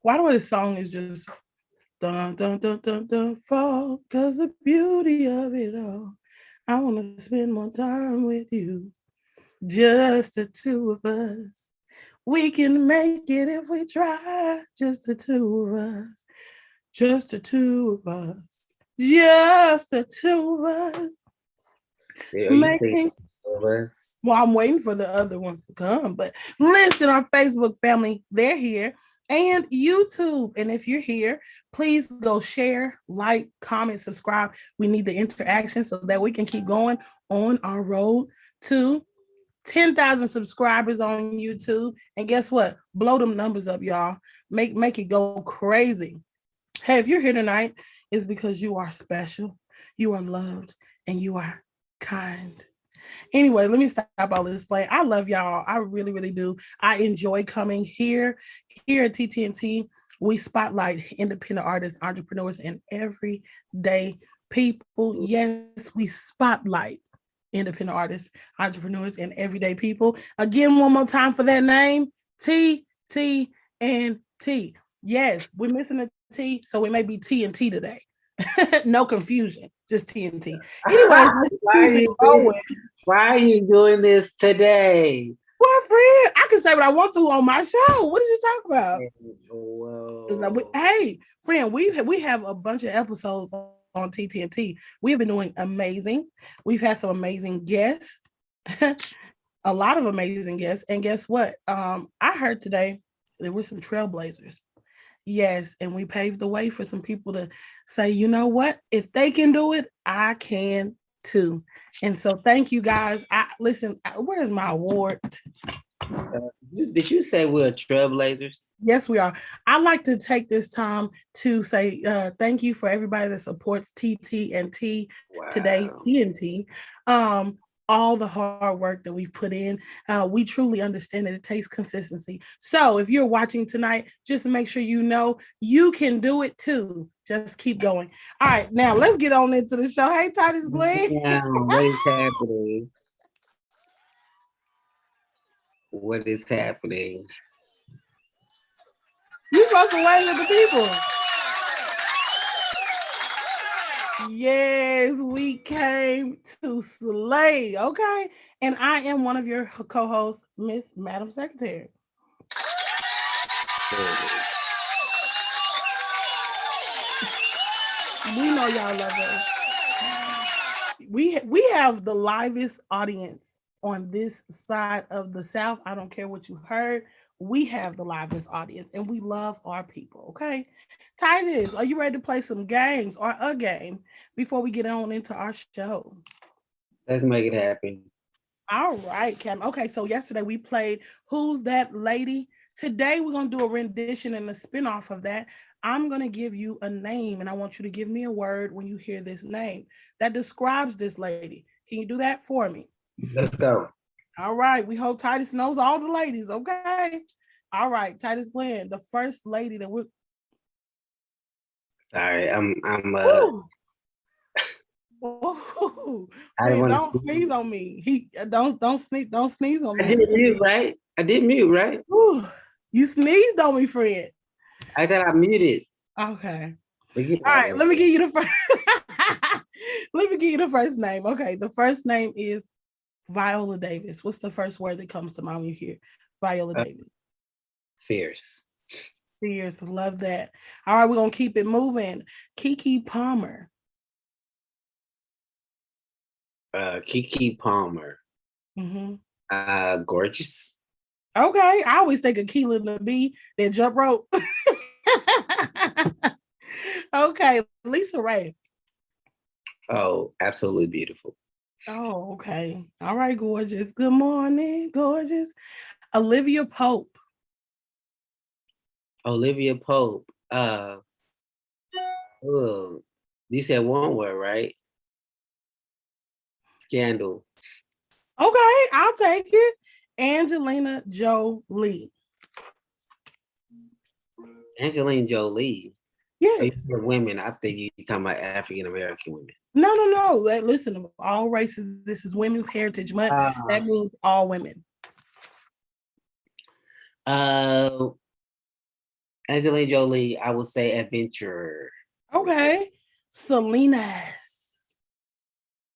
Why do this song is just dun dun dun dun dun fall? Cause the beauty of it all. I want to spend more time with you. Just the two of us. We can make it if we try. Just the two of us. Just the two of us. Just the two of us. Yeah, are you thinking Making of us? Well, I'm waiting for the other ones to come. But listen, our Facebook family, they're here, and YouTube. And if you're here, please go share, like, comment, subscribe. We need the interaction so that we can keep going on our road to 10,000 subscribers on YouTube. And guess what? Blow them numbers up, y'all. Make it go crazy. Hey, if you're here tonight, it's because you are special, you are loved, and you are kind. Anyway, let me stop all this play. I love y'all. I really, really do. I enjoy coming here at TTNT. We spotlight independent artists, entrepreneurs, and everyday people. Yes, we spotlight independent artists, entrepreneurs, and everyday people. Again, one more time for that name, T T and T. Yes, we're missing a T, so it may be T and T today. No confusion, just T and T. Anyways, let's why keep are it you going. why are you doing this today? Well, friend, I can say what I want to on my show. What did you talk about? Whoa. Hey, friend, we have a bunch of episodes on TTNT. We have been doing amazing. We've had some amazing guests, a lot of amazing guests. And guess what? I heard today there were some trailblazers. Yes, and we paved the way for some people to say, you know what? If they can do it, I can too. And so, thank you guys. Where's my award? Did you say we're trailblazers? Yes, we are. I'd like to take this time to say thank you for everybody that supports TT and T today, Wow. TNT. Um, all the hard work that we've put in. We truly understand that it takes consistency. So if you're watching tonight, just make sure you know you can do it too. Just keep going. All right, now let's get on into the show. Hey, Titus Glenn. Damn, what is happening? What is happening? You're supposed to wave at the people. Yes, we came to slay. Okay. And I am one of your co hosts, Miss Madam Secretary. We know y'all love us. We have the livest audience on this side of the South. I don't care what you heard. We have the livest audience and we love our people. Okay. Titus, are you ready to play some games or a game before we get on into our show? Let's make it happen. All right, Cam. Okay, so yesterday we played Who's That Lady? Today we're going to do a rendition and a spinoff of that. I'm going to give you a name and I want you to give me a word when you hear this name that describes this lady. Can you do that for me? Let's go. All right, we hope Titus knows all the ladies, okay? All right, Titus Glenn, the first lady that we're. Sorry, I'm Ooh. Oh, I don't friend, want don't to. sneeze on me. He don't sneeze on I me. did mute, right? I did mute, right? Ooh, you sneezed on me, friend. I thought I muted. Okay. Forget All about right. it. Let me give you the first. Let me give you the first name. Okay. The first name is Viola Davis. What's the first word that comes to mind when you hear Viola Uh, Davis? fierce. Fierce. Love that. All right. We're going to keep it moving. Kiki Palmer. Kiki Palmer. Mm-hmm. Gorgeous. Okay. I always think of Keela the Bee, then jump rope. Okay. Lisa Ray. Oh, absolutely beautiful. Oh, okay. All right. Gorgeous. Good morning. Gorgeous. Olivia Pope. Olivia Pope. Oh, you said one word, right? Scandal. Okay, I'll take it. Angelina Jolie. Angelina Jolie. Oh, you Yes. said women. I think you talking about African American women. No, no, no. Listen, all races. This is Women's Heritage Month. That Uh, means all women. uh, Angelina Jolie, I would say adventurer. Okay. Selena's.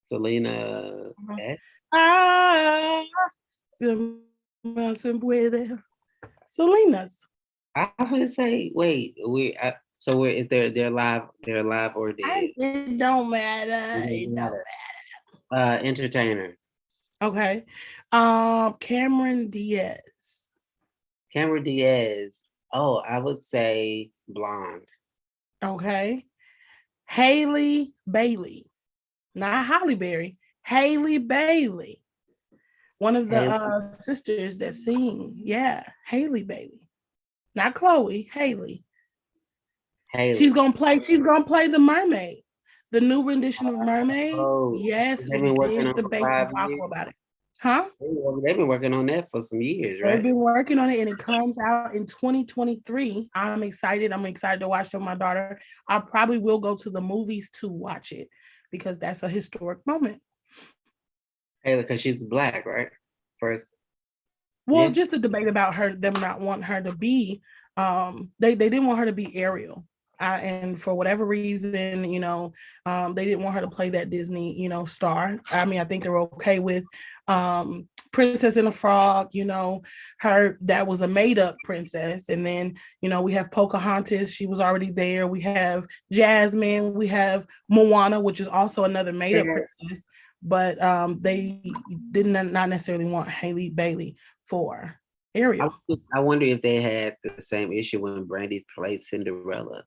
Selena. Ah, se puede. Selena's. I was gonna say, wait, so is they're live or dead? It don't matter. It don't matter. Entertainer. Okay. Cameron Diaz. Cameron Diaz. Oh, I would say blonde. Okay. Halle Bailey. Not Halle Berry. Halle Bailey. One of the sisters that sing. Yeah, Halle Bailey. Not Chloe, Halle. She's gonna play the mermaid. The new rendition of Mermaid. Yes, they've been working on debate about it. Huh? They've been working on that for some years, right? They've been working on it, and it comes out in 2023. I'm excited. I'm excited to watch it with my daughter. I probably will go to the movies to watch it because that's a historic moment. Hey, because she's black, right? First. Well, just a debate about them not wanting her to be. They didn't want her to be Ariel. And for whatever reason, they didn't want her to play that Disney, star. I mean, I think they're okay with Princess and the Frog, her, that was a made up princess. And then, we have Pocahontas, she was already there. We have Jasmine, we have Moana, which is also another made up princess. But they did not necessarily want Halle Bailey for Ariel. I wonder if they had the same issue when Brandy played Cinderella.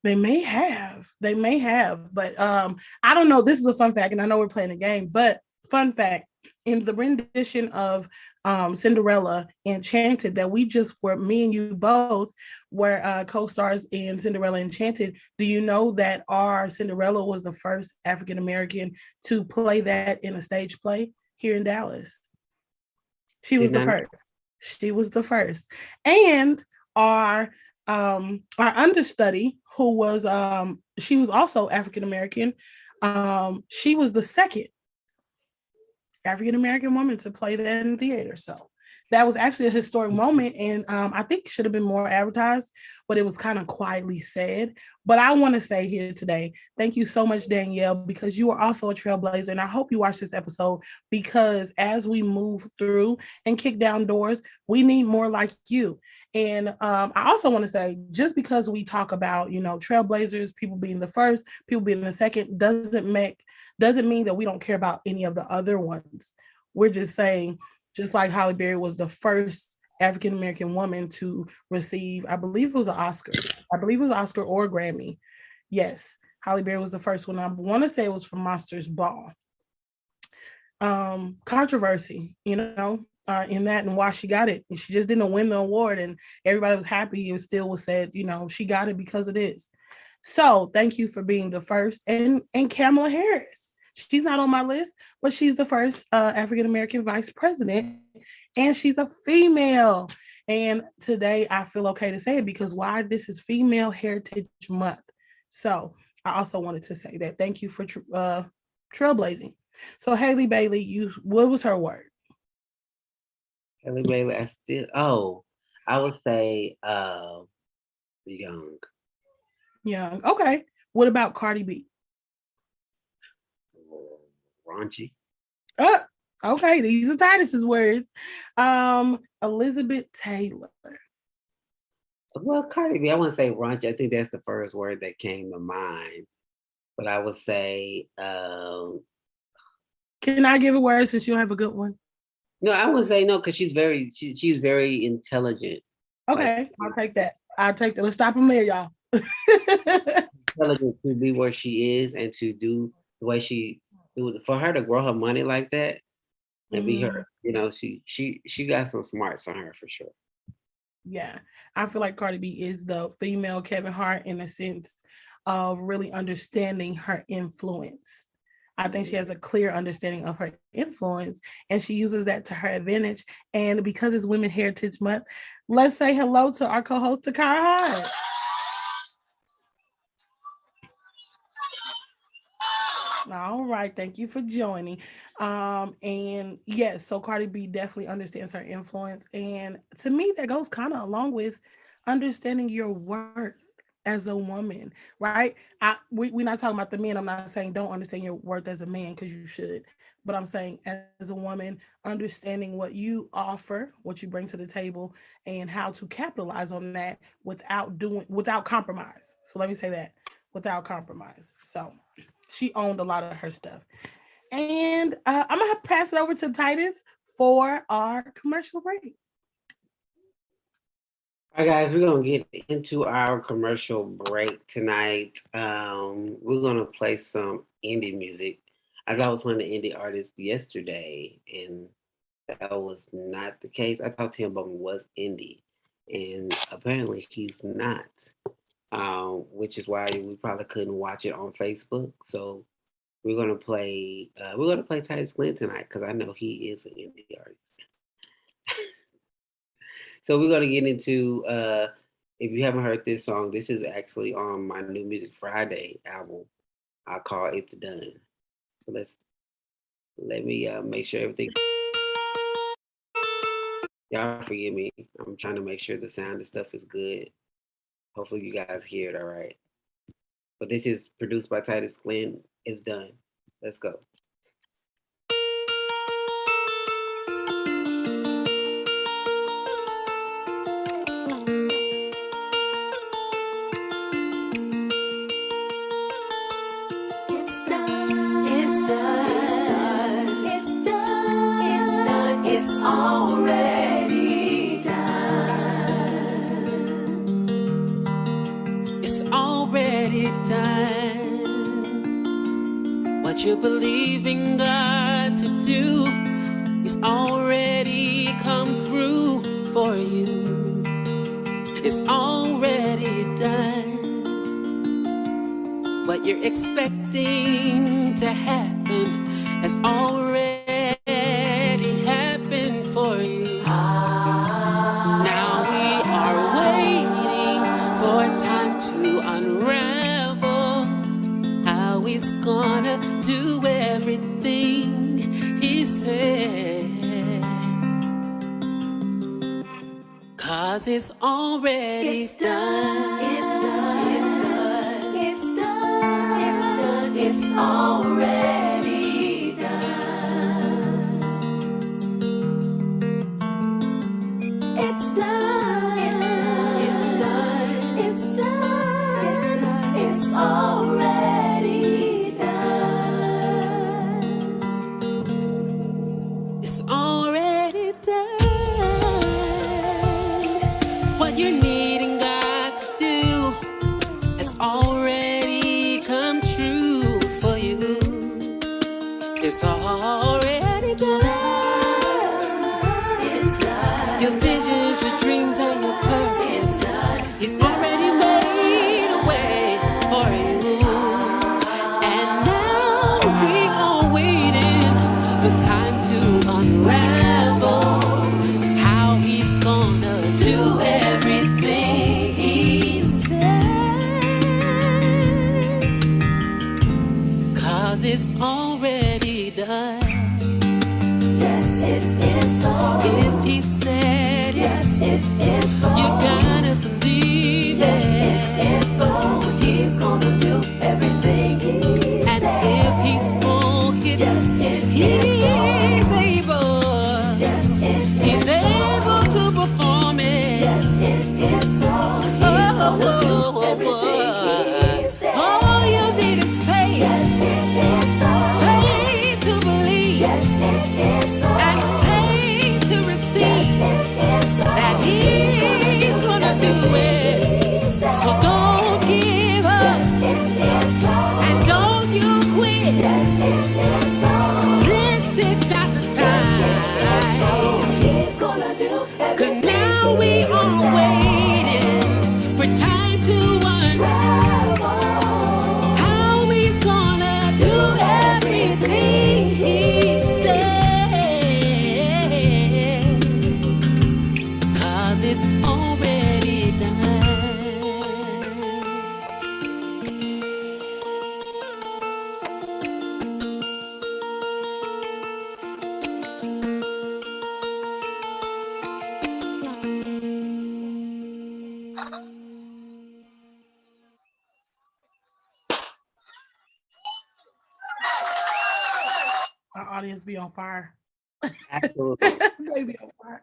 They may have, but I don't know. This is a fun fact, and I know we're playing a game, but fun fact, in the rendition of Cinderella Enchanted that we just were, me and you both were co-stars in Cinderella Enchanted. Do you know that our Cinderella was the first African-American to play that in a stage play here in Dallas? She was the first. She was the first. And our understudy, who was she was also African-American, she was the second African-American woman to play that in the theater. So that was actually a historic moment, and I think it should have been more advertised, but it was kind of quietly said. But I want to say here today, thank you so much, Danielle, because you are also a trailblazer, and I hope you watch this episode, because as we move through and kick down doors, we need more like you. And I also want to say, just because we talk about, trailblazers, people being the first, people being the second, doesn't mean that we don't care about any of the other ones. We're just saying, just like Halle Berry was the first African-American woman to receive, I believe it was an Oscar. I believe it was Oscar or Grammy. Yes, Halle Berry was the first one. I want to say it was from Monsters Ball. Controversy, in that, and why she got it. She just didn't win the award, and everybody was happy. It still was said, she got it because of this. So thank you for being the first. And Kamala Harris. She's not on my list, but she's the first African-American vice president, and she's a female. And today I feel okay to say it, because why? This is Female Heritage Month. So I also wanted to say that. Thank you for trailblazing. So Halle Bailey, what was her word? Halle Bailey, I would say young. Young. Okay. What about Cardi B? Raunchy. Okay, these are Titus's words. Elizabeth Taylor. Well, Cardi B, I wouldn't say raunchy. I think that's the first word that came to mind. But I would say can I give a word since you don't have a good one? No, I would say no, because she's very intelligent. Okay, I'll take that. Let's stop them there, y'all. Intelligent to be where she is and to do the way she do it. For her to grow her money like that and be her, she got some smarts on her for sure. Yeah, I feel like Cardi B is the female Kevin Hart in a sense of really understanding her influence. I think she has a clear understanding of her influence, and she uses that to her advantage. And because it's Women's Heritage Month, let's say hello to our co-host, Takara Hyde. All right, thank you for joining. And yes, so Cardi B definitely understands her influence, and to me, that goes kind of along with understanding your worth as a woman, right? We're not talking about the men. I'm not saying don't understand your worth as a man because you should, but I'm saying as a woman, understanding what you offer, what you bring to the table, and how to capitalize on that without compromise. So let me say that, without compromise. So she owned a lot of her stuff. And I'm gonna pass it over to Titus for our commercial break. All right, guys, we're gonna get into our commercial break tonight. We're gonna play some indie music. I was playing the indie artist yesterday, and that was not the case. I thought Tim Bowman was indie, and apparently he's not. Which is why we probably couldn't watch it on Facebook. So we're gonna play Titus Glenn tonight because I know he is an indie artist. So we're gonna get into if you haven't heard this song, this is actually on my New Music Friday album. I call It's Done. So let me make sure everything. Y'all forgive me. I'm trying to make sure the sound and stuff is good. Hopefully you guys hear it all right. But this is produced by Titus Glenn. It's done. Let's go. It's done. It's done. It's done. It's done. It's already done. It's already done. What you believe in God to do, He's already come through for you. It's already done. What you're expecting to happen has already happened for you. Now we are waiting for time to unravel how He's gonna do everything He said. 'Cause it's already done. It's done. It's done. It's done. It's done. It's already done. It's done. It's done. It's done. It's done. It's already done. It's already done. What you're needing God to do has already come true for you. It's already done. It's done. Your visions, your dreams, and your purpose. He's already made a way for you. And now we are waiting for time to unravel how He's gonna do everything He said. 'Cause it's already done. Yes, it is so. If He said yes, it is so. You gotta believe yes, it is so. He's gonna do everything He said. And if He spoke it, yes, it is so. He's able. Yes, it is He's able to perform it. Yes, it is so. He's gonna do everything He said. All you need is faith. Yes, it is so. Faith to believe. Yes, it is so. And faith to receive. Yes, it is so. That He's gonna do it. So don't give up. Yes, it is so. And don't you quit. Yes, it is so. This is not the time. Yes, it is so. He's gonna do everything. 'Cause now we are waiting for time to unravel how He's gonna do everything He said. 'Cause it's already done. Our audience be on fire. Absolutely. They be on fire.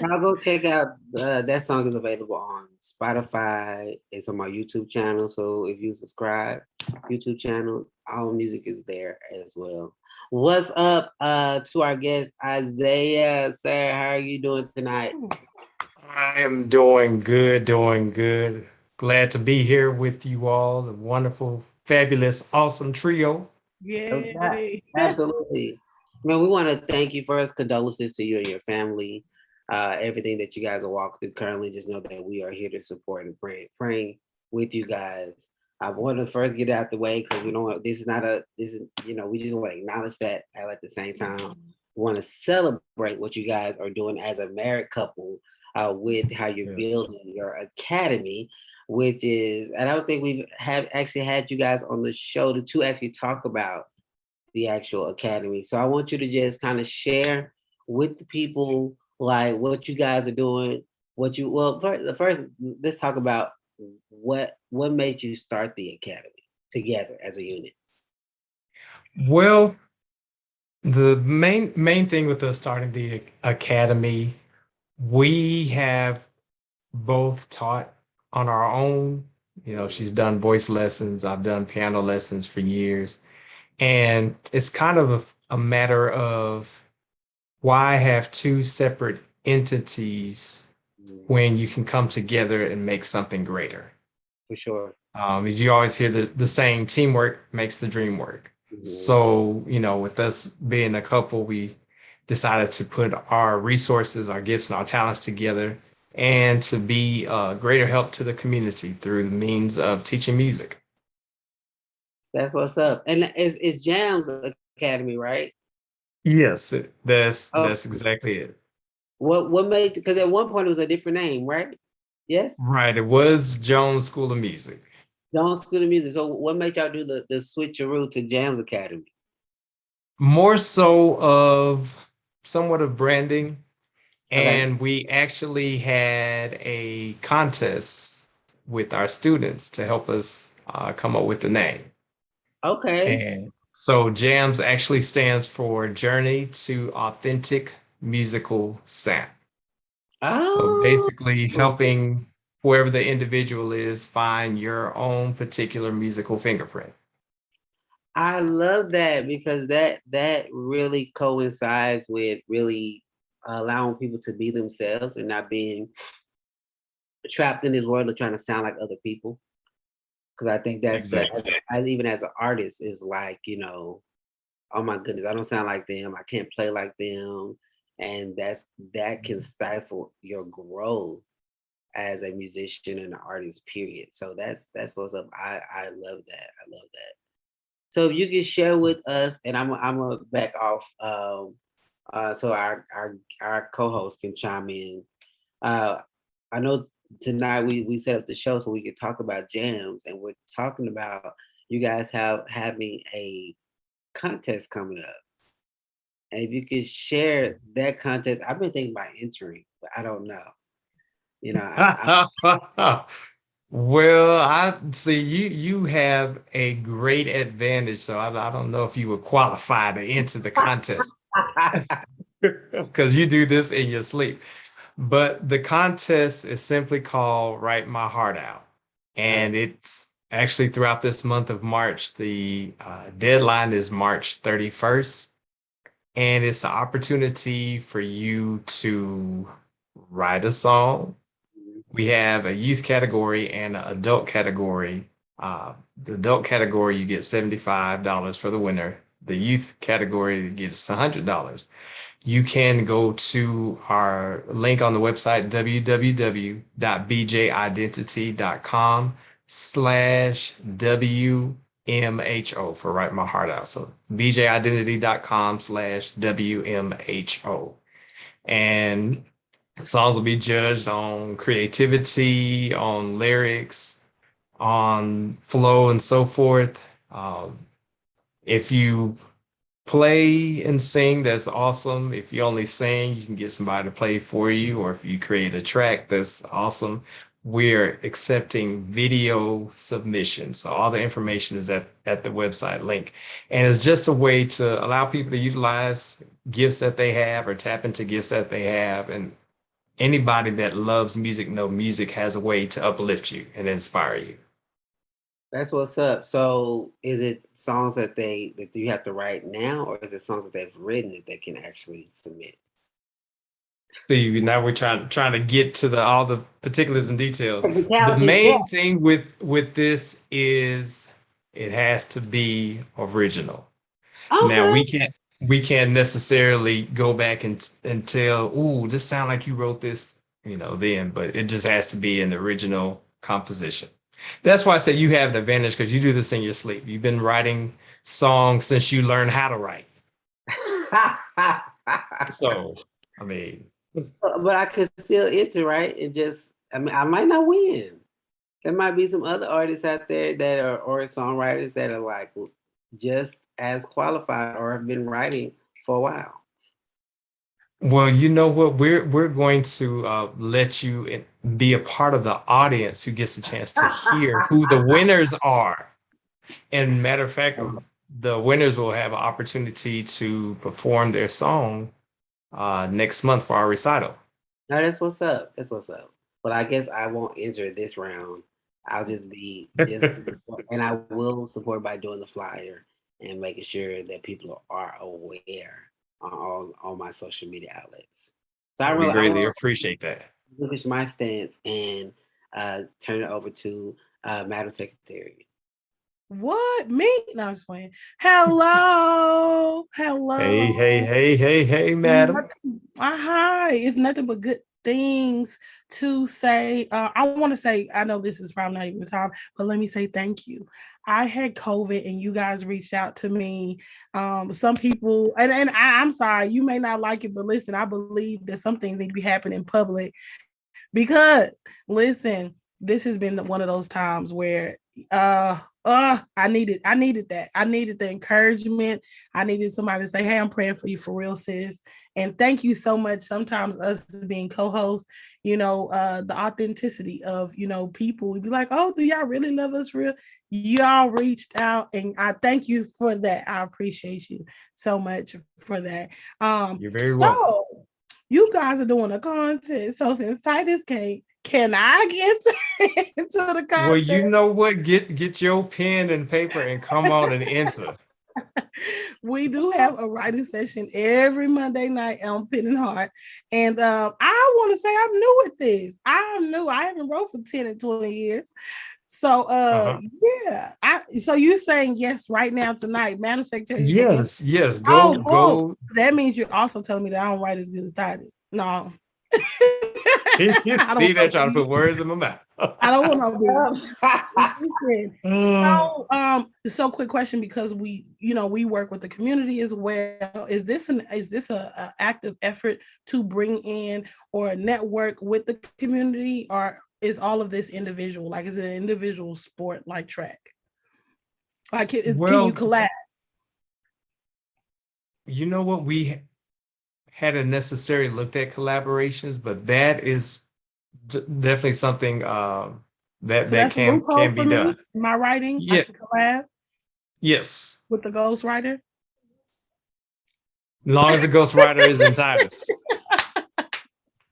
Now go check out that song is available on Spotify. It's on my YouTube channel. So if you subscribe, YouTube channel, all music is there as well. What's up to our guest Isaiah? Sir, how are you doing tonight? I am doing good, doing good. Glad to be here with you all, the wonderful, fabulous, awesome trio. Yay. Absolutely. Man, we want to thank you first. Condolences to you and your family. Everything that you guys are walking through currently, just know that we are here to support and praying with you guys. I want to first get out the way because we don't want this is we just want to acknowledge that at the same time. We want to celebrate what you guys are doing as a married couple with how you're Yes. building your academy, which is, and I don't think we've actually had you guys on the show to actually talk about the actual academy. So I want you to just kind of share with the people like what you guys are doing. First let's talk about what made you start the academy together as a unit. Well, the main thing with us starting the academy, we have both taught on our own. You know, she's done voice lessons. I've done piano lessons for years. And it's kind of a matter of why have two separate entities when you can come together and make something greater. For sure. As you always hear the saying, teamwork makes the dream work. So, you know, with us being a couple, we decided to put our resources, our gifts, and our talents together and to be a greater help to the community through the means of teaching music. That's what's up. And it's Jams Academy, right? Yes, that's exactly it. What made, because at one point it was a different name, right? Yes? Right. It was Jones School of Music. Jones School of Music. So what made y'all do the switcheroo to Jams Academy? More so of somewhat of branding. And Okay. we actually had a contest with our students to help us come up with the name. Okay. And so JAMS actually stands for Journey to Authentic Musical Sound. So Oh, basically helping whoever the individual is find your own particular musical fingerprint. I love that because that really coincides with really allowing people to be themselves and not being trapped in this world of trying to sound like other people. Because I think that's Exactly. even as an artist is like, you know, oh my goodness, I don't sound like them. I can't play like them. And that can stifle your growth as a musician and an artist, period. So that's what's up. I love that. I love that. So if you can share with us, and I'm gonna back off so our co-host can chime in. I know tonight we set up the show so we could talk about jams, and we're talking about you guys having a contest coming up. And if you could share that contest, I've been thinking about entering, but I don't know. You know, Well, I see you have a great advantage, so I don't know if you would qualify to enter the contest because you do this in your sleep. But the contest is simply called Write My Heart Out. And it's actually throughout this month of March. The deadline is March 31st. And it's an opportunity for you to write a song. We have a youth category and an adult category. The adult category, you get $75 for the winner. The youth category gets $100. You can go to our link on the website, www.bjidentity.com/WMHO for Write My Heart Out. So bjidentity.com/WMHO. And songs will be judged on creativity, on lyrics, on flow, and so forth. If you play and sing, that's awesome. If you only sing, you can get somebody to play for you, or if you create a track, that's awesome. We're accepting video submissions. So all the information is at the website link. And it's just a way to allow people to utilize gifts that they have or tap into gifts that they have. And anybody that loves music, know music has a way to uplift you and inspire you. That's what's up. So is it songs that you have to write now, or is it songs that they've written that they can actually submit? See, now we're trying to get to all the particulars and details. The Technicality, main yeah. thing with this is it has to be original. Now Okay. we can't necessarily go back and tell, ooh, this sound like you wrote this, then, but it just has to be an original composition. That's why I say you have the advantage, because you do this in your sleep. You've been writing songs since you learned how to write. So, I mean, But I could still enter, right? I mean, I might not win. There might be some other artists out there that are, or songwriters that are like just as qualified or have been writing for a while. well, you know what? We're going to let you be a part of the audience who gets a chance to hear who the winners are. And matter of fact, the winners will have an opportunity to perform their song next month for our recital. No, that's what's up. That's what's up. But I guess I won't enter this round. I'll just and I will support by doing the flyer and making sure that people are aware on all my social media outlets. So I We really, I greatly want to appreciate that. finish my stance and turn it over to Madam Secretary. What? Me? No, I'm just playing. Hello. Hello. Hey, madam. Hi. It's nothing but good things to say. I want to say, I know this is probably not even the time, but let me say thank you. I had COVID and you guys reached out to me. Some people, and I'm sorry, you may not like it, but listen, I believe that some things need to be happening in public because, listen, this has been one of those times where I needed that. I needed the encouragement. I needed somebody to say, hey, I'm praying for you for real, sis. And thank you so much. Sometimes us being co-hosts, the authenticity of, people, we'd be like, oh, do y'all really love us real? Y'all reached out and I thank you for that. I appreciate you so much for that. You're very welcome. So you guys are doing a contest. So since Titus came, can I get into the contest? Well, you know what? Get your pen and paper and come on and enter. We do have a writing session every Monday night on Pen and Heart. And I want to say I'm new at this. I'm new. I haven't wrote for 10 and 20 years. So yeah. So you're saying yes right now tonight, Madam Secretary? Yes. Go. Go. That means you're also telling me that I don't write as good as Titus. No. See that trying to put words in my mouth. I don't want to be. So quick question, because we work with the community as well. Is this a active effort to bring in or network with the community, or is all of this individual? Like, is it an individual sport like track? Like, can you collab? You know what? We hadn't necessarily looked at collaborations, but that is definitely something that can be done. My writing, yeah. I can collab. Yes. With the ghostwriter. As long as the ghostwriter is in Titus.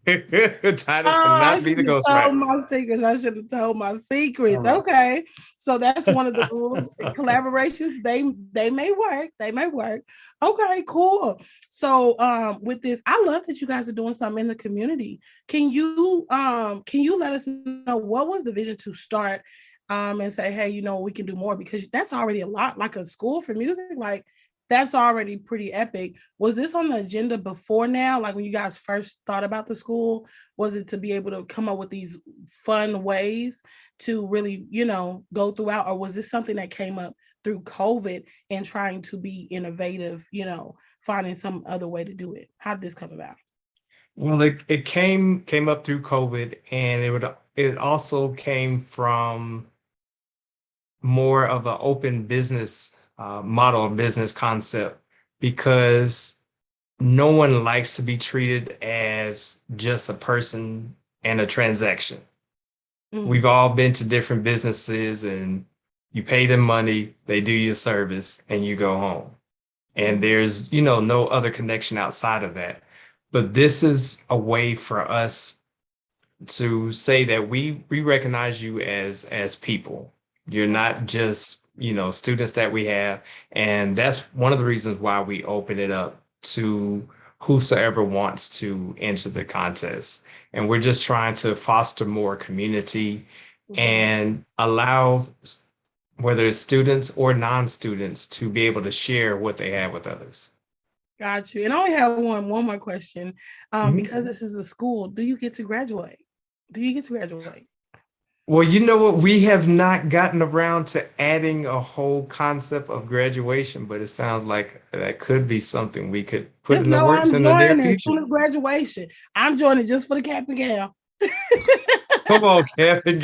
Titus cannot be the ghostwriter. My secrets. I should have told my secrets. Right. Okay, so that's one of the rules. Collaborations, they may work. They may work. Okay, cool. So with this, I love that you guys are doing something in the community. Can you let us know what was the vision to start and say, hey, we can do more, because that's already a lot. Like a school for music, like that's already pretty epic. Was this on the agenda before now? Like when you guys first thought about the school, was it to be able to come up with these fun ways to really, go throughout? Or was this something that came up through COVID and trying to be innovative, finding some other way to do it? How did this come about? Well, it came up through COVID, and it also came from more of an open business model, business concept, because no one likes to be treated as just a person and a transaction. We've all been to different businesses and you pay them money, they do your service, and you go home. And there's, no other connection outside of that. But this is a way for us to say that we recognize you as people. You're not just, students that we have. And that's one of the reasons why we open it up to whosoever wants to enter the contest. And we're just trying to foster more community and allow whether it's students or non-students to be able to share what they have with others. Got you. And I only have one more question. Mhm. Because this is a school, do you get to graduate? Well, you know what? We have not gotten around to adding a whole concept of graduation, but it sounds like that could be something we could put Just in the know works I'm in the near joining as future. soon as graduation. I'm joining just for the cap and gown. Come on, Kevin.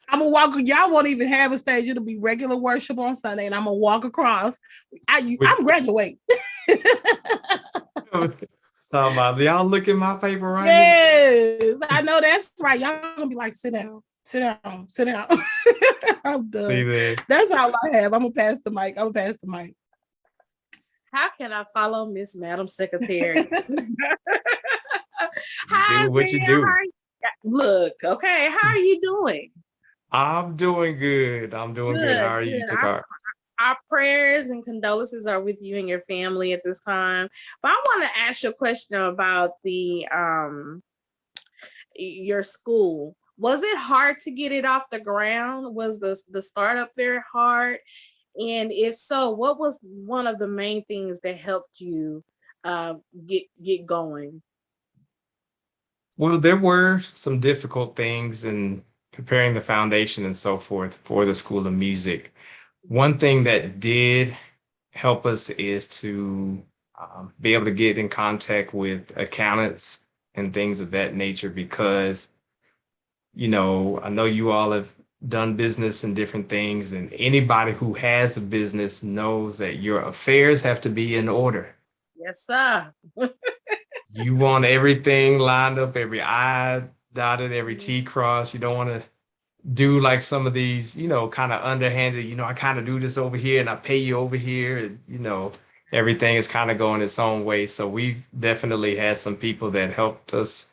I'm gonna walk. Y'all won't even have a stage. It'll be regular worship on Sunday, and I'm gonna walk across. I'm graduating. Talking about, y'all look at my paper right Yes, I know that's right. Y'all gonna be like, sit down. I'm done. here. That's all I have. I'm gonna pass the mic. How can I follow Miss Madam Secretary? Hi, Do what you Tia. do. How are you? Look, okay. How are you doing? I'm doing good. How are you, Good. Takar? Our prayers and condolences are with you and your family at this time. But I want to ask you a question about the your school. Was it hard to get it off the ground? Was the startup very hard? And if so, what was one of the main things that helped you get going? Well, there were some difficult things in preparing the foundation and so forth for the School of Music. One thing that did help us is to be able to get in contact with accountants and things of that nature because, I know you all have done business and different things, and anybody who has a business knows that your affairs have to be in order. Yes, sir. You want everything lined up, every I dotted, every T crossed. You don't want to do like some of these, kind of underhanded, I kind of do this over here and I pay you over here. And, everything is kind of going its own way. So we've definitely had some people that helped us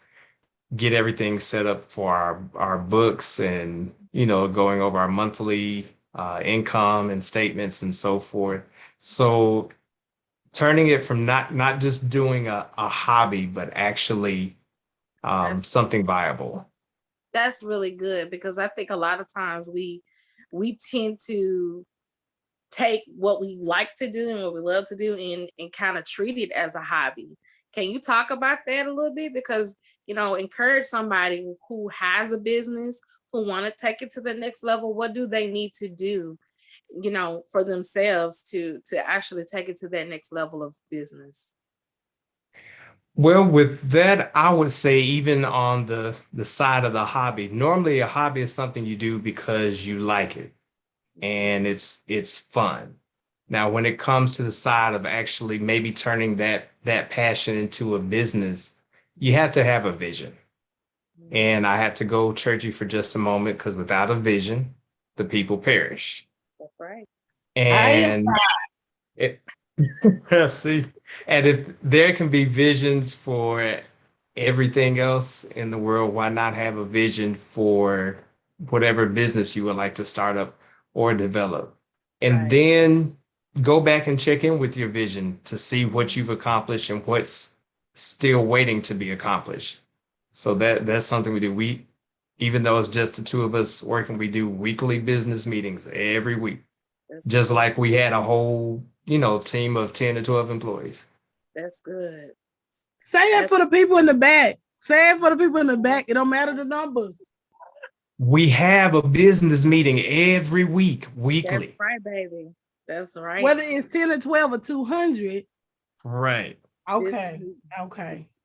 get everything set up for our books and, going over our monthly income and statements and so forth. So turning it from not just doing a hobby, but actually something viable. That's really good because I think a lot of times we tend to take what we like to do and what we love to do and kind of treat it as a hobby. Can you talk about that a little bit? Because, encourage somebody who has a business, who want to take it to the next level. What do they need to do, for themselves to actually take it to that next level of business? Well, with that, I would say even on the side of the hobby, normally a hobby is something you do because you like it and it's fun. Now, when it comes to the side of actually maybe turning that passion into a business, you have to have a vision. And I have to go churchy for just a moment because without a vision, the people perish. That's right. And see, and if there can be visions for everything else in the world, why not have a vision for whatever business you would like to start up or develop? And then go back and check in with your vision to see what you've accomplished and what's still waiting to be accomplished. So that's something we do. Even though it's just the two of us working, we do weekly business meetings every week. Just like we had a whole, team of 10 to 12 employees. That's good. Say that for the people in the back. It don't matter the numbers. We have a business meeting every week, weekly. That's right, baby. That's right. Whether it's 10 or 12 or 200. Right. Okay.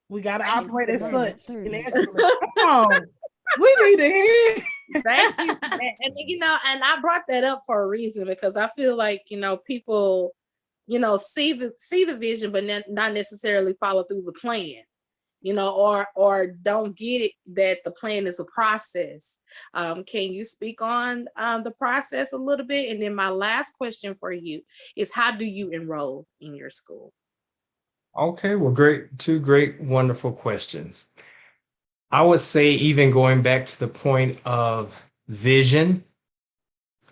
We got to operate as such. Come on. We need to hear. Thank you. And I brought that up for a reason because I feel like, people see the vision, but not necessarily follow through the plan, or don't get it that the plan is a process. Can you speak on the process a little bit? And then my last question for you is, how do you enroll in your school? Okay, well, great. Two great, wonderful questions. I would say, even going back to the point of vision,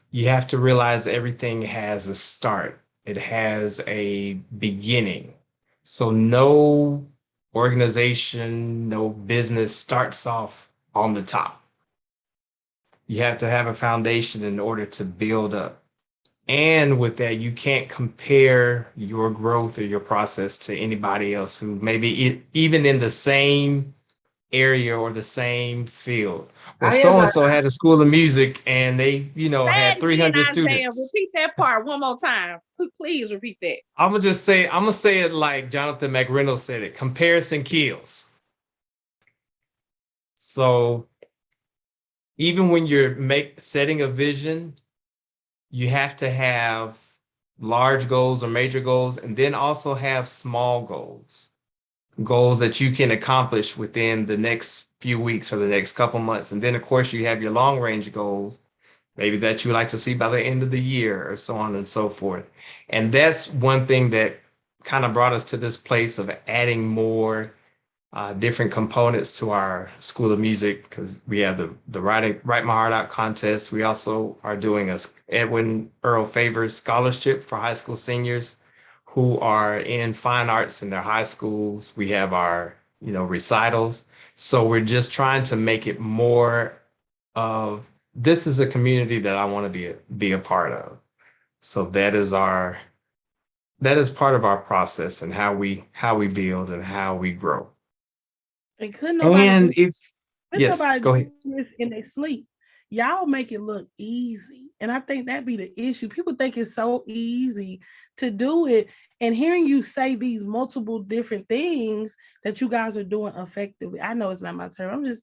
you have to realize everything has a start. It has a beginning. So no organization, no business starts off on the top. You have to have a foundation in order to build up. And with that, you can't compare your growth or your process to anybody else who maybe even in the same area or the same field. Well, so-and-so had a school of music and they, had 300 students. Repeat that part one more time. Please repeat that. I'm gonna say it like Jonathan McReynolds said it: comparison kills. So even when you're setting a vision, you have to have large goals or major goals, and then also have small goals that you can accomplish within the next few weeks or the next couple months. And then, of course, you have your long range goals, maybe that you would like to see by the end of the year, or so on and so forth. And that's one thing that kind of brought us to this place of adding more different components to our School of Music, because we have the Write My Heart Out contest. We also are doing a Edwin Earl Favors Scholarship for high school seniors who are in fine arts in their high schools. We have our, recitals. So we're just trying to make it more of, this is a community that I want to be a part of. So that is part of our process and how we build and how we grow. And couldn't nobody yes, go ahead. In their sleep. Y'all make it look easy. And I think that'd be the issue. People think it's so easy to do it. And hearing you say these multiple different things that you guys are doing effectively. I know it's not my turn. I'm gonna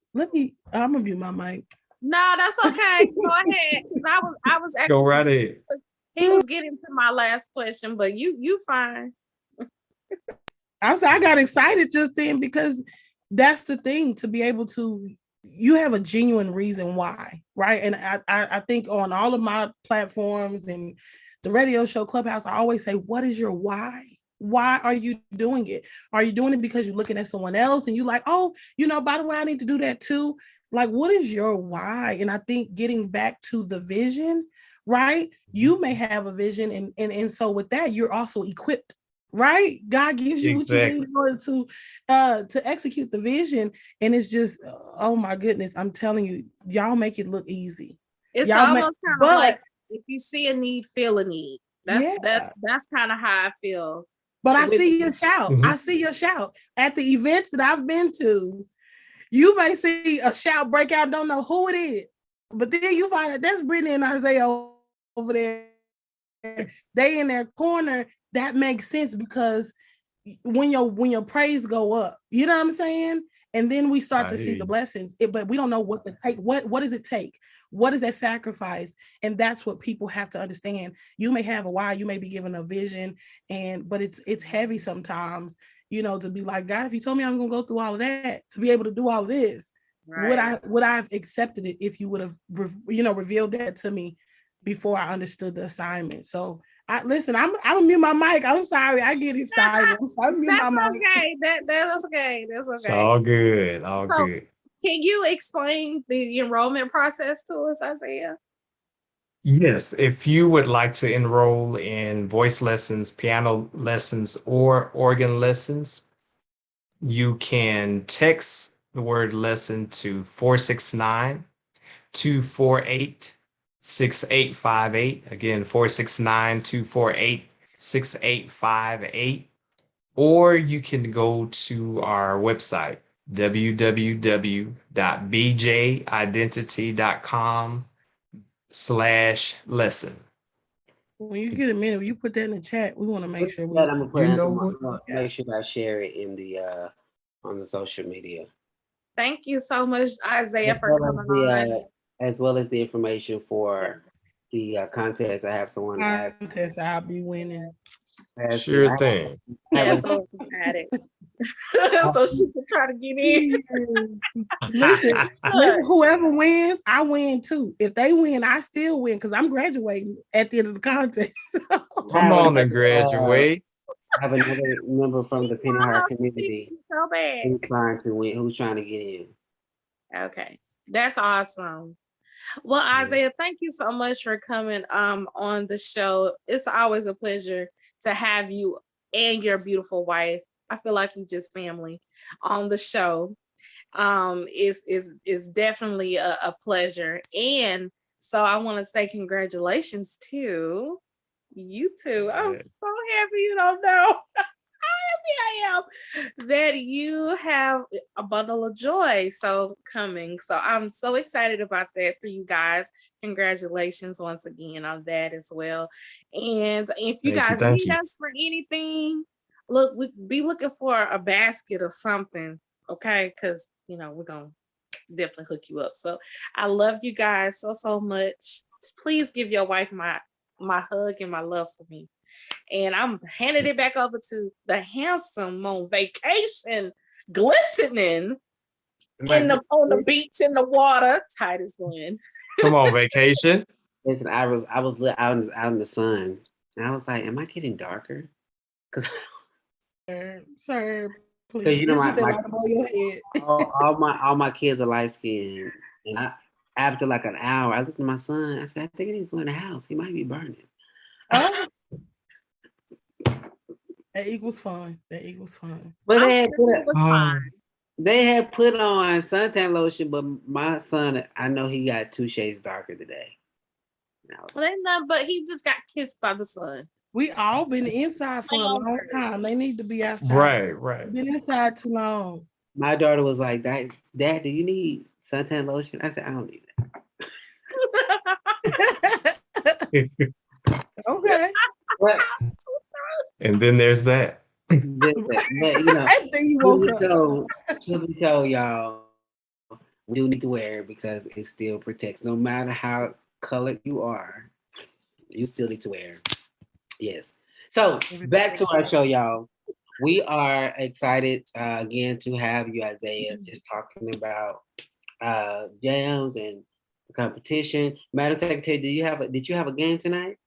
mute my mic. No, that's okay. Go ahead. I was actually, go right ahead. He was getting to my last question, but you fine. I'm sorry, I got excited just then, because that's the thing, to be able to, you have a genuine reason why, right? And I think on all of my platforms and the radio show Clubhouse, I always say, what is your why? Why are you doing it? Are you doing it because you're looking at someone else and you like, oh, by the way, I need to do that too? Like, what is your why? And I think getting back to the vision, right? You may have a vision, and so with that, you're also equipped. Right, God gives you what you need in order to execute the vision, and it's just, oh my goodness, I'm telling you, y'all make it look easy. It's almost kind of like, if you see a need, feel a need. That's kind of how I feel. But I see your shout. Mm-hmm. I see your shout at the events that I've been to. You may see a shout break out, don't know who it is, but then you find out that's Brittany and Isaiah over there. They in their corner. That makes sense, because when your praise go up, you know what I'm saying? And then we start to see the blessings, but we don't know what to take. What does it take? What is that sacrifice? And that's what people have to understand. You may have a why, you may be given a vision, but it's heavy sometimes, to be like, God, if you told me I'm gonna go through all of that to be able to do all of this, right, would I have accepted it if you would have revealed that to me before I understood the assignment? So I'm gonna mute my mic. I'm sorry, I get excited. I'm sorry, mute my mic. Okay. That's okay. That's okay. It's all good. Good. Can you explain the enrollment process to us, Isaiah? Yes, if you would like to enroll in voice lessons, piano lessons, or organ lessons, you can text the word lesson to 469-248-6858. Again, 469-248-6858. Or you can go to our website, www.bjidentity.com/lesson. When you get a minute, you put that in the chat. We want to make sure make sure I share it in the on the social media. Thank you so much, Isaiah, for coming on. As well as the information for the contest. I have someone ask. Contest I'll be winning. That's it. Sure thing. Yeah, so excited. So she can try to get in. Listen, whoever wins, I win too. If they win, I still win because I'm graduating at the end of the contest. Come on and graduate. I have another member from the Penny Heart Oh, community so bad. who's trying to win, who's trying to get in. Okay, that's awesome. Well, Isaiah, thank you so much for coming on the show. It's always a pleasure to have you and your beautiful wife. I feel like we just family on the show. Is definitely a pleasure. And so I want to say congratulations to you two. I'm so happy you don't know how happy I am that you have a bundle of joy coming. So I'm so excited about that for you guys. Congratulations once again on that as well. And if you guys need us for anything, look, we be looking for a basket or something, okay? Because we're gonna definitely hook you up. So I love you guys so much. Please give your wife my hug and my love for me. And I'm handing it back over to the handsome on vacation, glistening on the beach in the water, Titus Lynn. Come on, vacation. Listen, I was out in the sun, and I was like, "Am I getting darker?" Because, sir, please. All my kids are light skinned, and after like an hour, I looked at my son. I said, "I think he's going to the house. He might be burning." Oh. That equals fun. But they had put on suntan lotion, but my son, I know he got 2 shades darker today. Well, ain't nothing, but he just got kissed by the sun. We all been inside for a long time. They need to be outside. Right. Been inside too long. My daughter was like, "Dad, do you need suntan lotion?" I said, "I don't need that." Okay. But, and then there's that. But truth be told, y'all, we do need to wear it because it still protects. No matter how colored you are, you still need to wear it. Yes. So back to our show, y'all. We are excited again to have you, Isaiah, just talking about jams and the competition. Madam Secretary, did you have a game tonight?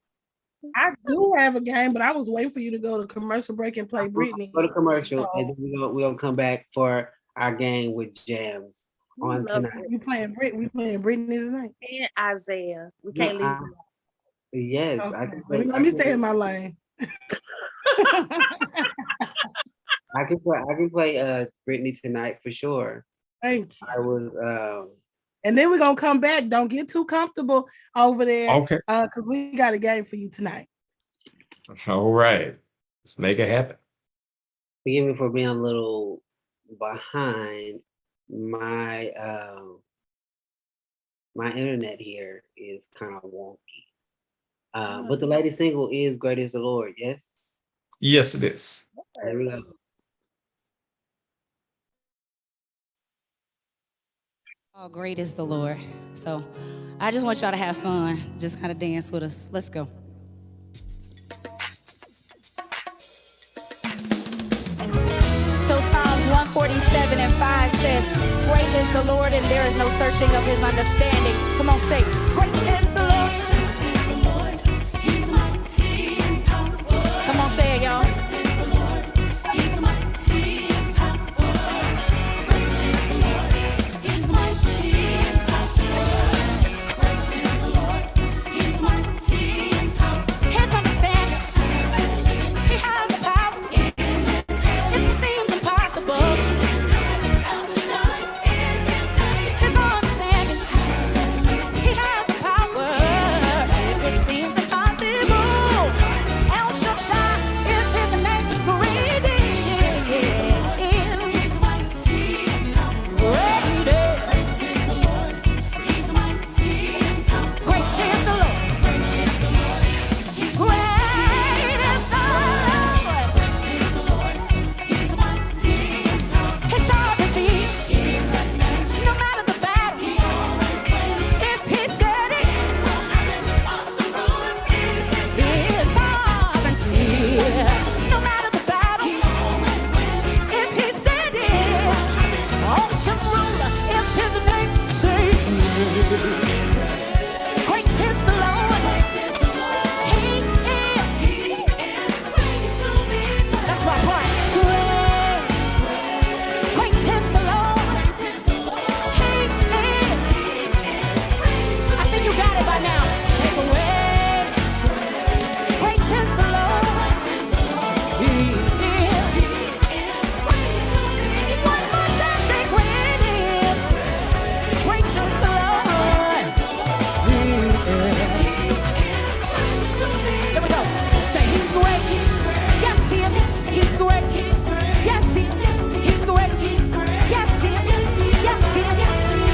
I do have a game, but I was waiting for you to go to commercial break and play Brittany. Go to commercial, and then we're gonna come back for our game with jams on tonight. We playing Brittany tonight. And Isaiah. We can't leave. Yes, okay. Let me stay in my lane. I can play Brittany tonight for sure. Thank you. I was and then we're gonna come back. Don't get too comfortable over there. Okay. Because we got a game for you tonight. All right. Let's make it happen. Forgive me for being a little behind. My my internet here is kind of wonky. But the latest single is Great is the Lord, yes? Yes, it is. There we go. Oh, great is the Lord. So I just want y'all to have fun. Just kind of dance with us. Let's go. So Psalms 147:5 says, great is the Lord and there is no searching of his understanding. Come on, say, great is the Lord. He's mighty and powerful. Come on, say it, y'all. Power. Great is the Lord. He is. That's my part. Great is the Lord. He is. I think you got it by now. Say great. Great is the Lord. He is. One more time, say great is. Great is the Lord. He is. Here we go. Say he's great. Yes, he is. He's great. Yes, he is. He's great. Yes, he is. Yes, he is.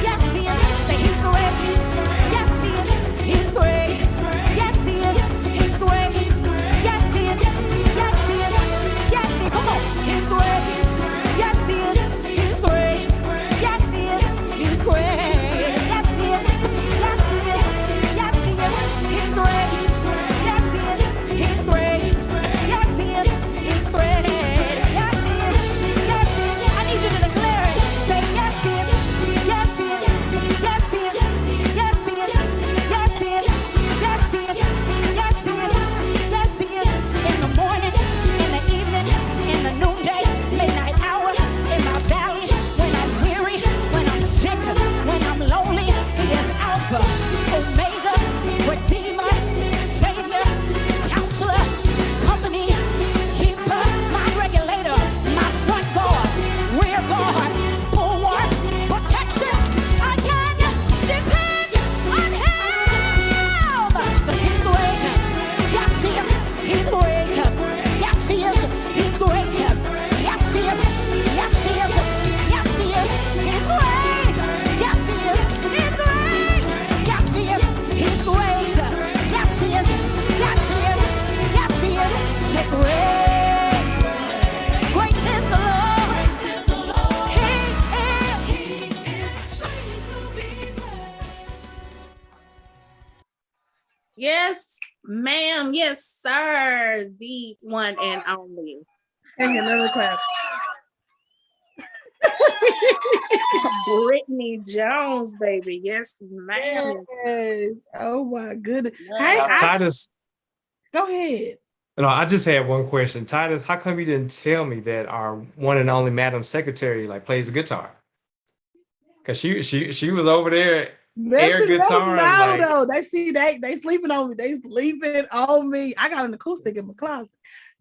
Yes, he is. Say he's great. Yes, he is. He's great. Yes, he is. He's great. Yes, he is. Yes, he is. Yes, he. Come on. He's great. Yes, he is. He's great. Yes, he is. He's great. Yes, he is. Yes, he is. Yes, he is. He's great. Yes, he is. He's great. Yes, he is. He's great. Yes, he is. Yes, he is. I need you to declare it. Say yes, he is. Yes, he is. Yes, he is. Yes, he is. Yes, he is. Yes, he is. Yes, he is. Yes, he is. In the morning, in the evening, in the noonday, midnight hour, in my valley, when I'm weary, when I'm sick, when I'm lonely, he is Alpha, Omega, Redeemer, Savior, Counselor, Company, Keeper, my regulator, my front guard, rear guard, bulwark, protection. I can depend on him. 'Cause he's great. Yes, he is. He's great. Yes, he is. He's great. Yes, he is. Yes, he is. Yes, he is. He's great. Yes, he is. He's great. Yes, he is. He's great. Yes, he is. Yes, he is. Yes, he is. Say great. Great is the Lord. He is. Yes, ma'am. Yes, sir. The one and only. And another clap. Brittany Jones, baby. Yes, ma'am. Yes. Oh my goodness. Yeah. Hey, Titus, go ahead. no, I just had one question. Titus, how come you didn't tell me that our one and only Madam Secretary like plays the guitar? Cause she was over there air guitar. Now, Like, though. They see they sleeping on me. They sleeping on me. I got an acoustic in my closet.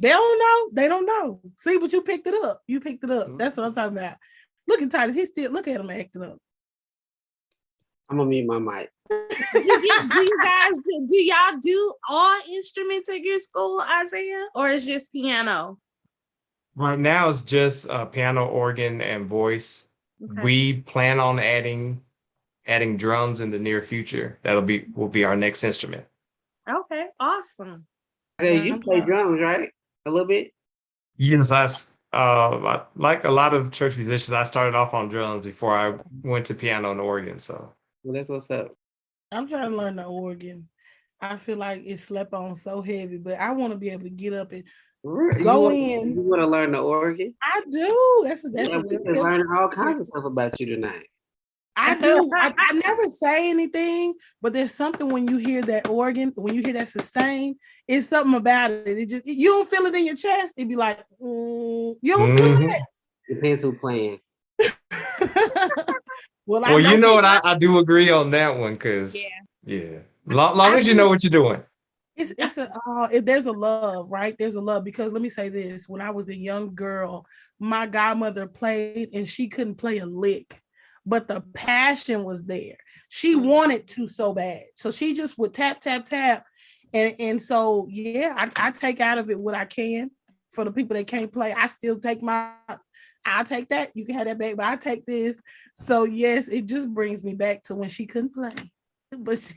They don't know. They don't know. See, but you picked it up. You picked it up. That's what I'm talking about. Look at Titus. He still look at him acting up. I'm gonna mute my mic. do y'all do all instruments at your school, Isaiah, or is just piano? right now it's just piano, organ, and voice. Okay. We plan on adding drums in the near future. Will be our next instrument. Okay, awesome. Hey, you play drums, right? A little bit. Yes, like a lot of church musicians, I started off on drums before I went to piano and organ. So Well, that's what's up. I'm trying to learn the organ. I feel like it's slept on so heavy, but I want to be able to get up and go in. You want to learn the organ? I do. That's Yeah, we can learn all kinds of stuff about you tonight. I do. I never say anything, but there's something when you hear that organ, when you hear that sustain, it's something about it. It just you don't feel it in your chest. It'd be like, you don't feel it. Depends who playing. Well, you know what? I do agree on that one because long as you know what you're doing. There's a love, right? There's a love because let me say this: when I was a young girl, my godmother played and she couldn't play a lick, but the passion was there. She wanted to so bad, so she just would tap, tap, tap, and so I take out of it what I can. For the people that can't play, I still take I'll take that. You can have that back, but I take this. So yes, it just brings me back to when she couldn't play, but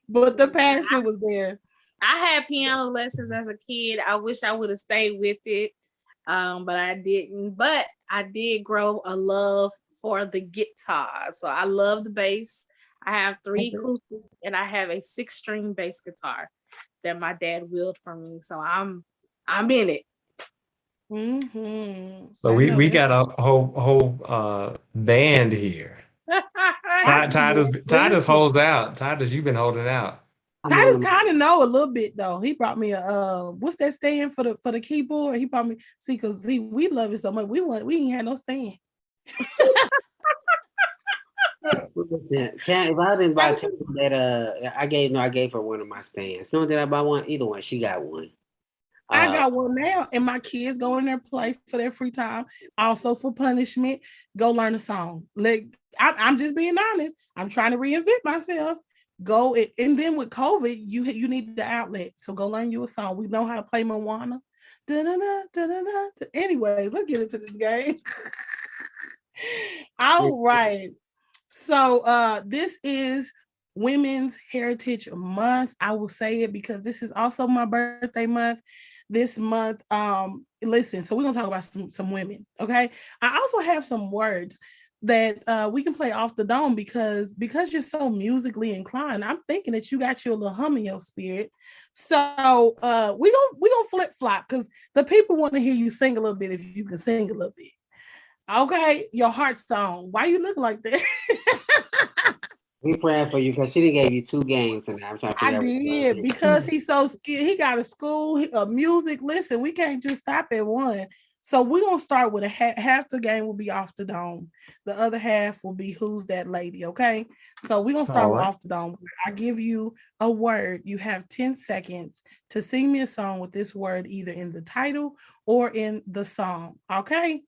but the passion was there. I had piano lessons as a kid. I wish I would have stayed with it, but I didn't. But I did grow a love for the guitar. So I love the bass. I have 3 acoustic and I have a 6-string bass guitar that my dad willed for me. So I'm in it. Mm-hmm. So we got a whole band here. Titus holds out. Titus, you've been holding out. Titus kind of know a little bit though. He brought me a what's that stand for the keyboard? He brought me because we love it so much. We ain't had no stand. If I didn't buy that, I gave her one of my stands. No, did I buy one? Either one. She got one. I got one now, and my kids go in there play for their free time. Also for punishment, go learn a song. Like I'm just being honest. I'm trying to reinvent myself. Go it, and then with COVID, you need the outlet. So go learn you a song. We know how to play Moana. Anyways, let's get into this game. All right. So this is Women's Heritage Month. I will say it because this is also my birthday month. This month, listen, so we're gonna talk about some women. Okay. I also have some words that we can play off the dome because you're so musically inclined. I'm thinking that you got your little hum in your spirit. So we gonna flip flop because the people want to hear you sing a little bit if you can sing a little bit. Okay, your heart song. Why you look like that? We praying for you because she didn't gave you 2 games tonight. I'm trying to figure I did because he's so skilled. He got a school, music. Listen, we can't just stop at one. So we're gonna start with half the game will be off the dome. The other half will be who's that lady. Okay. So we're gonna start with off the dome. I give you a word. You have 10 seconds to sing me a song with this word either in the title or in the song. Okay.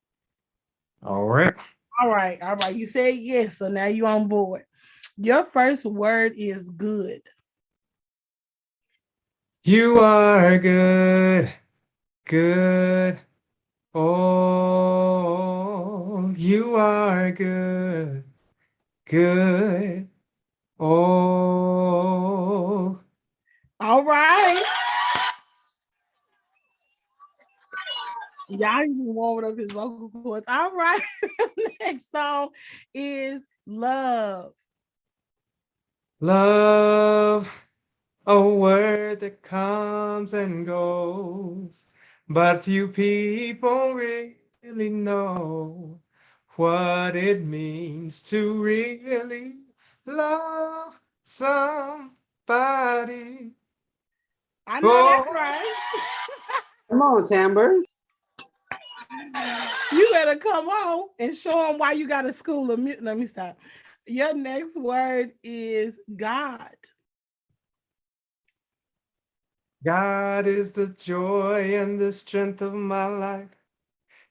All right. All right. You said yes, so now you're on board. Your first word is good. You are good, good. Oh, you are good, good. Oh. All right. Y'all just warming up his vocal cords. All right. Next song is Love. Love, a word that comes and goes, but few people really know what it means to really love somebody. I know that's right. Come on, Timber. You better come on and show them why you got a school of music. Let me stop. Your next word is God. God is the joy and the strength of my life.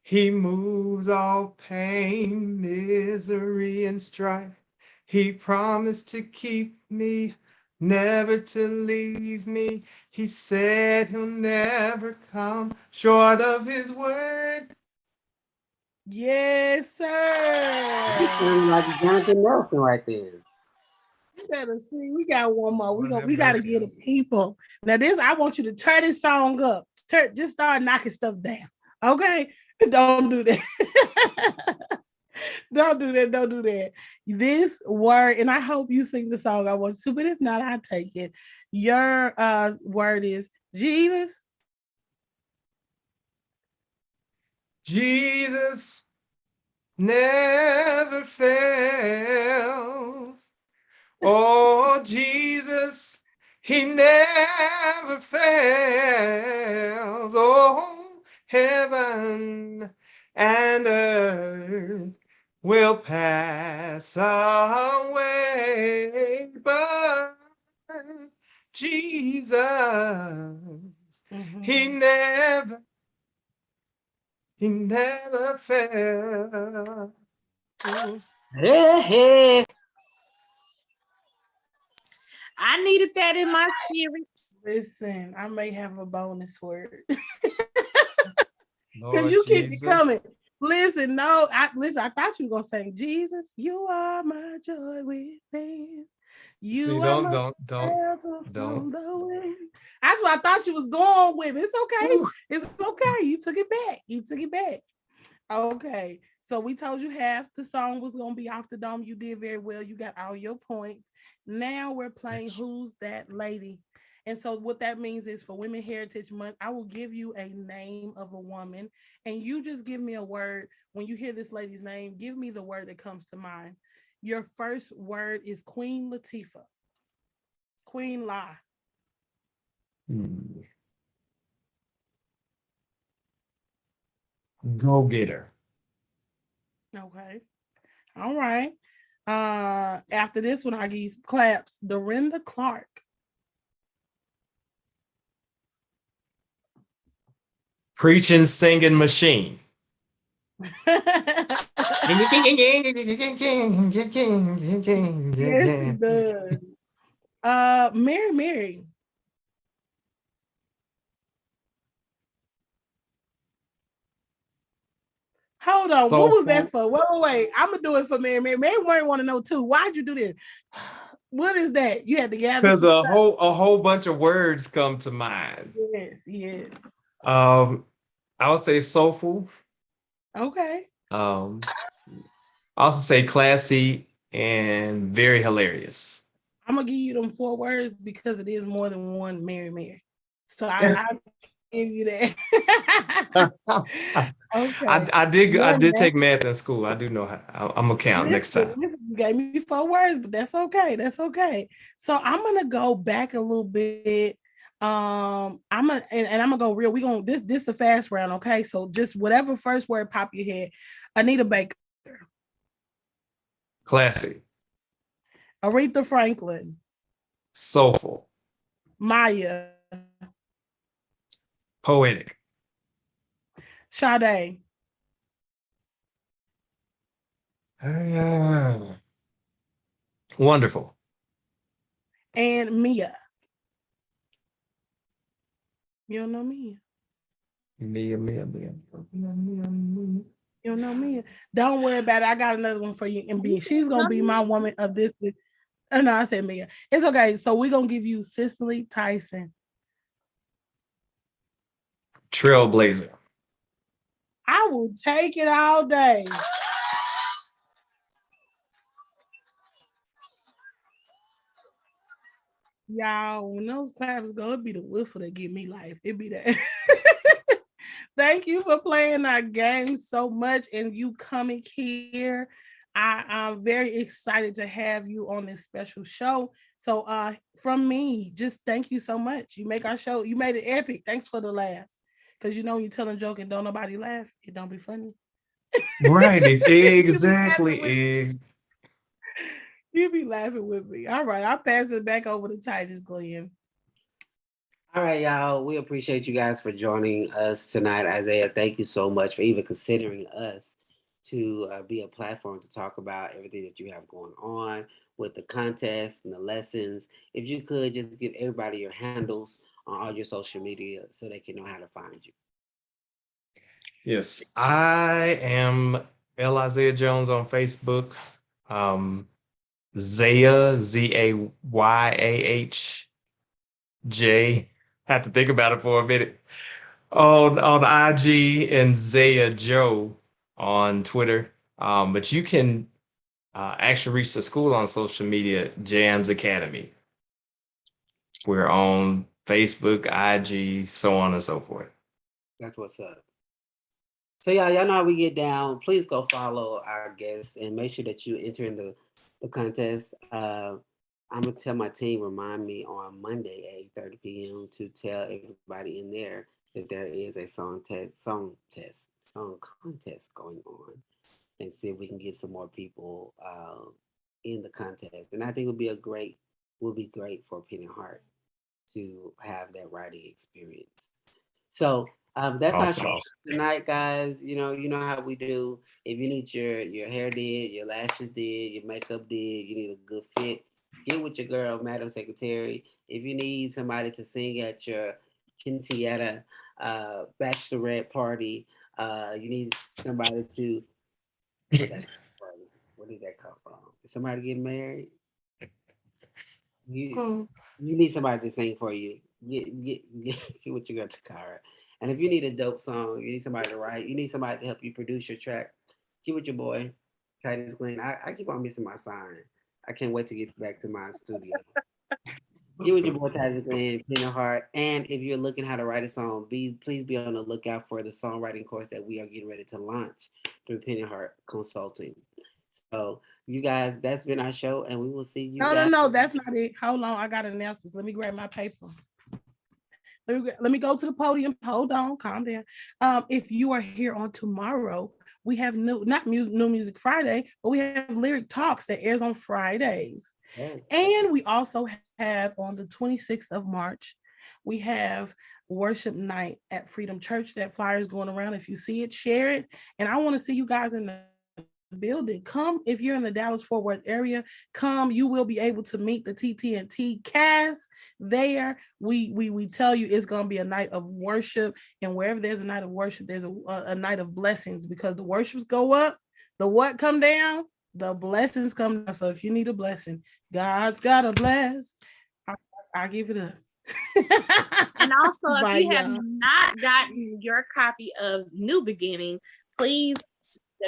He moves all pain, misery, and strife. He promised to keep me, never to leave me. He said he'll never come short of his word. Yes, sir. You sound like Jonathan Nelson right there. You better see. We got one more. We gotta get the people. Now, I want you to turn this song up. Just start knocking stuff down. Okay? Don't do that. Don't do that. This word, and I hope you sing the song I want to, but if not, I'll take it. Your word is Jesus. Jesus never fails. Oh, Jesus, he never fails. Oh, heaven and earth will pass away, but Jesus, he never fails. Hey. I needed that in my spirit. Listen, I may have a bonus word. Lord Because you keep it Jesus. coming. Listen, I thought you were gonna sing Jesus, you are my joy within. You See, are don't. That's what I thought you was going with. It's okay. Ooh. It's okay. You took it back. Okay. So we told you half the song was gonna be off the dome. You did very well. You got all your points. Now we're playing Who's That Lady? And so what that means is for Women Heritage Month, I will give you a name of a woman and you just give me a word. When you hear this lady's name, give me the word that comes to mind. Your first word is Queen Latifah. Queen La. Go getter. Okay. All right. After this one, I give you some claps. Dorinda Clark. Preaching, singing machine. Yes, she does. Mary. Hold on. What was that for? Wait. I'm gonna do it for Mary. Mary want to know too. Why'd you do this? What is that? You had to gather. Because a whole bunch of words come to mind. Yes. I would say soulful. Okay. I also say classy and very hilarious. I'm gonna give you them 4 words because it is more than one Mary. So I'll give you that. Okay. I did take math in school. I do know how. I'm gonna count next time. You gave me 4 words, but that's okay. So I'm gonna go back a little bit. I'm gonna go real. We gonna this the fast round, okay? So just whatever first word pop your head. Anita Baker. Classy. Aretha Franklin. Soulful. Maya. Poetic. Sade. Wonderful. And Mia. You don't know Mia. Mia. You don't know Mia. Don't worry about it. I got another one for you. And she's gonna be my woman of this. No, I said Mia. It's okay. So we're gonna give you Cicely Tyson. Trailblazer. I will take it all day. Y'all, when those claps go, it'd be the whistle that give me life. It'd be that. Thank you for playing our game so much and you coming here. I'm very excited to have you on this special show. So from me, just thank you so much. You make our show, you made it epic. Thanks for the laughs. Because you know you tell a joke and don't nobody laugh, it don't be funny. Right, exactly. You be laughing with me. All right, I'll pass it back over to Titus Glenn. All right, y'all. We appreciate you guys for joining us tonight. Isaiah, thank you so much for even considering us to be a platform to talk about everything that you have going on with the contest and the lessons. If you could just give everybody your handles on all your social media so they can know how to find you. Yes, I am L. Isaiah Jones on Facebook. Zayah, Zayahj. Have to think about it for a minute. On IG and Zayah Joe on Twitter. But you can actually reach the school on social media, Jams Academy. We're on Facebook, IG, so on and so forth. That's what's up. So y'all know how we get down. Please go follow our guests and make sure that you enter in the contest. I'm gonna tell my team, remind me on Monday, 8:30 p.m. to tell everybody in there that there is a song contest going on, and see if we can get some more people in the contest. And I think it will be great for Penny Heart to have that writing experience. So that's Awesome. our show tonight, guys. You know how we do. If you need your hair did, your lashes did, your makeup did, you need a good fit, get with your girl, Madam Secretary. If you need somebody to sing at your quinceañera, bachelorette party, you need somebody to. Where did that come from? Is somebody getting married? You need somebody to sing for you. Get with your girl Takara. And if you need a dope song, you need somebody to write, you need somebody to help you produce your track, get with your boy, Titus Glenn. I keep on missing my sign. I can't wait to get back to my studio. Get with your boy Titus Glenn, Penny Heart. And if you're looking how to write a song, please be on the lookout for the songwriting course that we are getting ready to launch through Penny Heart Consulting. So you guys, that's been our show, and we will see you No, guys. that's not it. Hold on, I got announcements. Let me grab my paper. Let me go to the podium. Hold on, calm down. If you are here on tomorrow, we have new music Friday, but we have Lyric Talks that airs on Fridays. Hey. And we also have on the 26th of March, we have worship night at Freedom Church. That flyer is going around. If you see it, share it. And I want to see you guys in the building. Come if you're in the Dallas-Fort Worth area. Come, you will be able to meet the TTNT cast there. We tell you it's going to be a night of worship, and wherever there's a night of worship, there's a night of blessings, because the worships go up, the what come down, the blessings come down. So if you need a blessing, God's got a bless. I give it up. And also, if Bye, you have y'all. not gotten your copy of New Beginning, please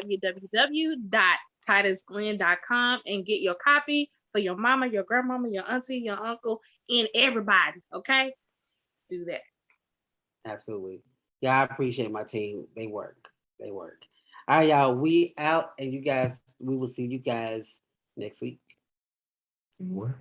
www.titusglenn.com and get your copy for your mama, your grandmama, your auntie, your uncle, and everybody. Okay, do that. Absolutely. Yeah, I appreciate my team. They work. All right, y'all. We out, and you guys. We will see you guys next week. What?